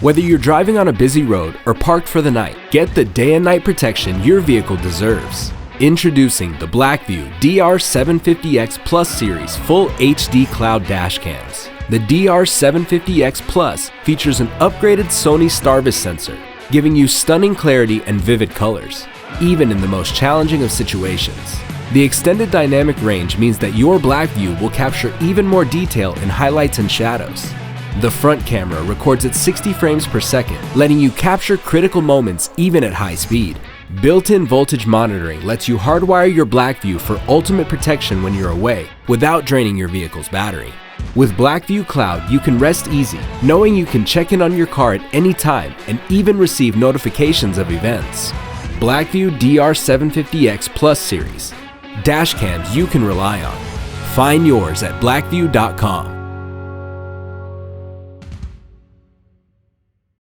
Whether you're driving on a busy road or parked for the night, get the day and night protection your vehicle deserves. Introducing the BlackVue DR750X Plus series full HD cloud dash cams. The DR750X Plus features an upgraded Sony Starvis sensor, giving you stunning clarity and vivid colors, even in the most challenging of situations. The extended dynamic range means that your BlackVue will capture even more detail in highlights and shadows. The front camera records at 60 frames per second, letting you capture critical moments even at high speed. Built-in voltage monitoring lets you hardwire your BlackVue for ultimate protection when you're away, without draining your vehicle's battery. With BlackVue Cloud, you can rest easy, knowing you can check in on your car at any time and even receive notifications of events. BlackVue DR750X Plus series. Dash cams you can rely on. Find yours at BlackVue.com.